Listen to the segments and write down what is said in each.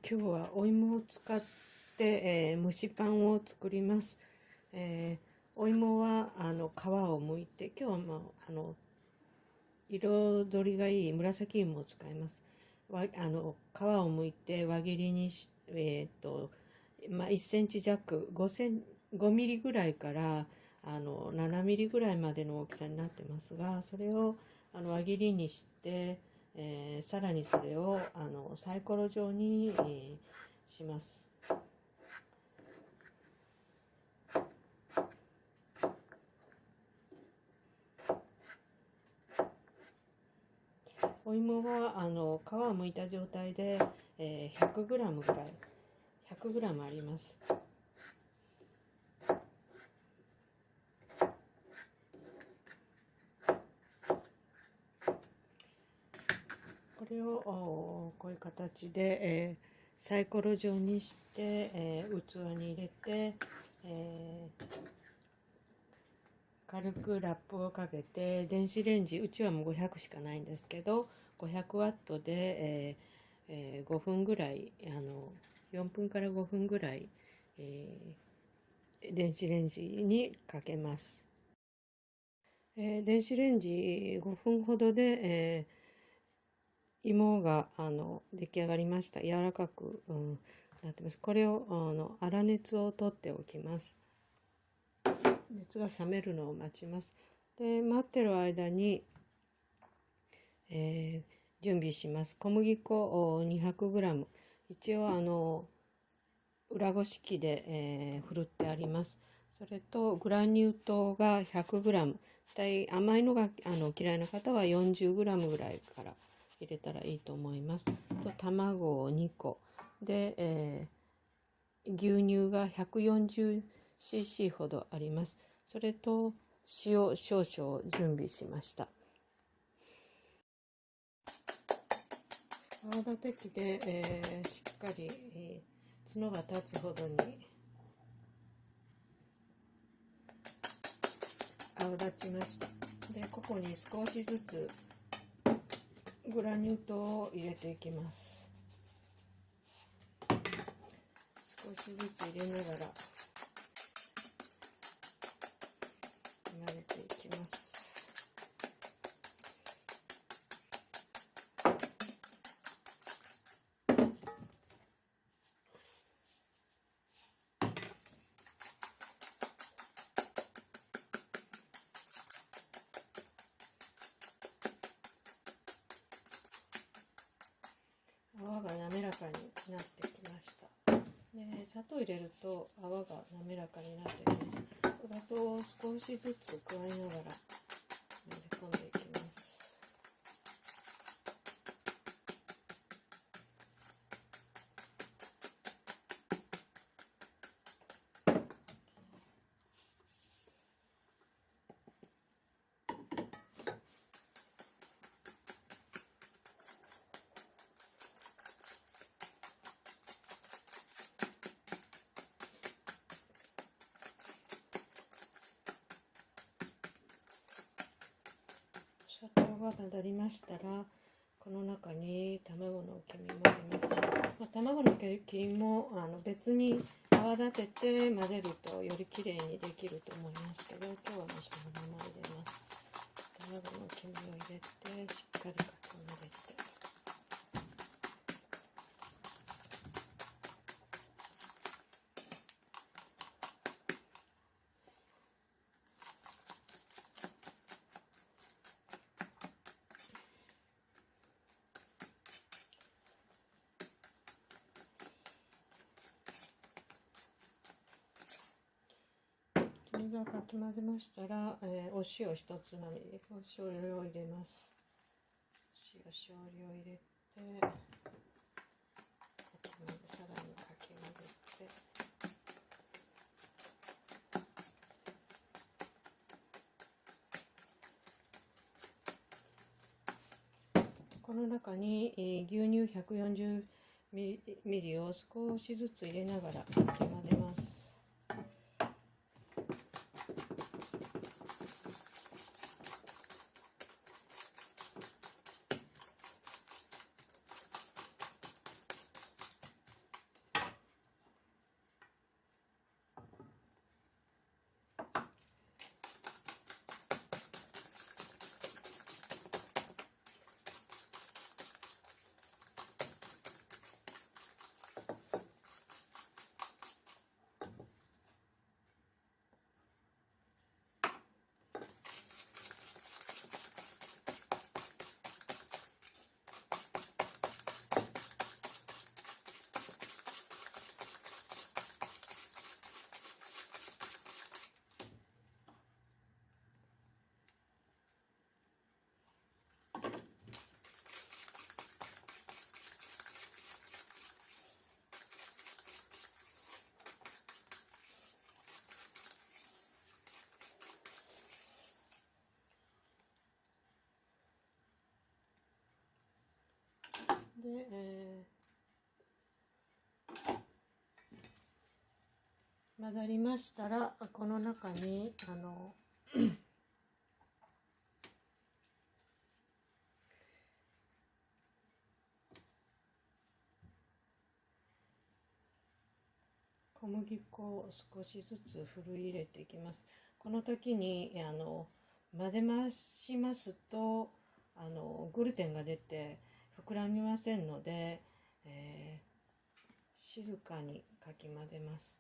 今日はお芋を使って、蒸しパンを作ります。お芋は皮を剥いて、今日は、彩りがいい紫芋を使います。皮を剥いて輪切りにし、1センチ弱、5ミリぐらいから7ミリぐらいまでの大きさになってますが、それを輪切りにして、さらにそれをサイコロ状に、します。お芋は皮を剥いた状態で、100グラムぐらい、100グラムあります。これをこういう形で、サイコロ状にして、器に入れて、軽くラップをかけて電子レンジ、うちはもう500しかないんですけど、500ワットで、5分ぐらい、4分から5分ぐらい、電子レンジにかけます。電子レンジ5分ほどで、芋が出来上がりました。柔らかく、なってます。これを粗熱を取っておきます。熱が冷めるのを待ちます。で、待ってる間に、準備します。小麦粉 200g。一応裏ごし器で、ふるってあります。それとグラニュー糖が 100g。甘いのが嫌いな方は 40g ぐらいから入れたらいいと思います。と卵を2個で、牛乳が 140cc ほどあります。それと塩少々準備しました。泡立て器で、しっかり、角が立つほどに泡立ちました。で、ここに少しずつグラニュー糖を入れていきます。少しずつ入れながら混ぜていきます。泡が滑らかになってきました。で、砂糖入れると泡が滑らかになってきます。砂糖を少しずつ加えながら混ぜ込んでいきます。砂糖が混ざりましたら、この中に卵の黄身も入れます。卵の黄身も別に泡立てて混ぜるとよりきれいにできると思いますけど、今日はもうそのまま入れます。卵の黄身を入れてしっかりかき混ぜて、黄身がかき混ぜましたら、お塩一つまみでお少量入れます。塩少量入れて、さらにかき混ぜて、この中に、牛乳140ミリを少しずつ入れながらかき混ぜます。で、混ざりましたら、この中に小麦粉を少しずつふるい入れていきます。この時に混ぜ回しますとグルテンが出て膨らみませんので、静かにかき混ぜます。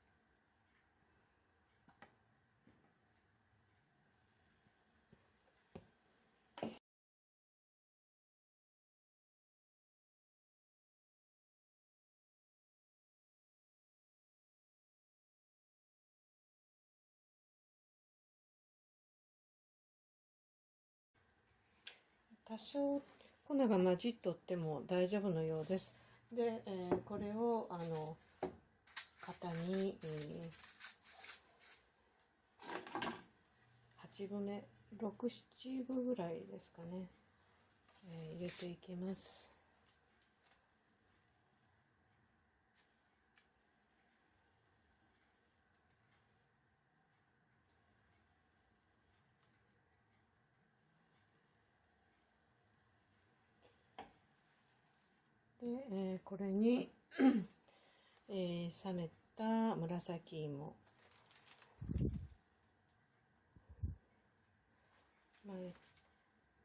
多少粉が混じっとっても大丈夫のようです。で、これを型に、8分目6、7分ぐらいですかね、入れていきます。で、これに、冷めた紫芋、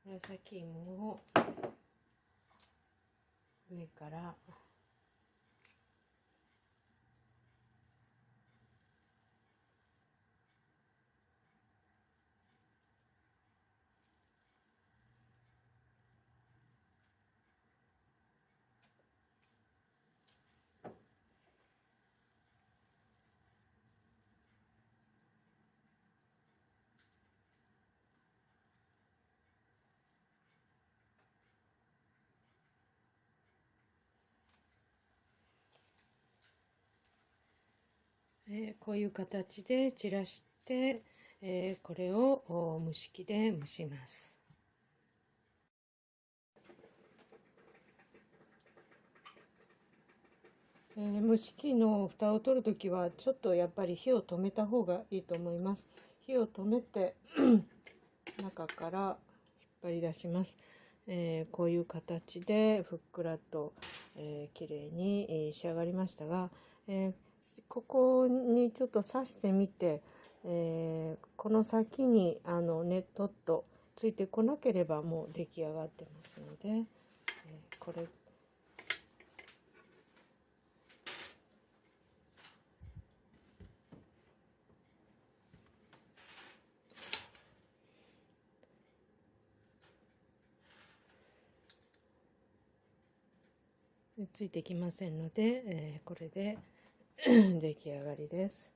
紫芋を上からこういう形で散らして、これを蒸し器で蒸します。蒸し器の蓋を取るときはちょっとやっぱり火を止めた方がいいと思います。火を止めて中から引っ張り出します。こういう形でふっくらと、綺麗に、仕上がりましたが、ここにちょっと刺してみて、この先にねとっとついてこなければもう出来上がってますので、これついてきませんので、これで出来上がりです。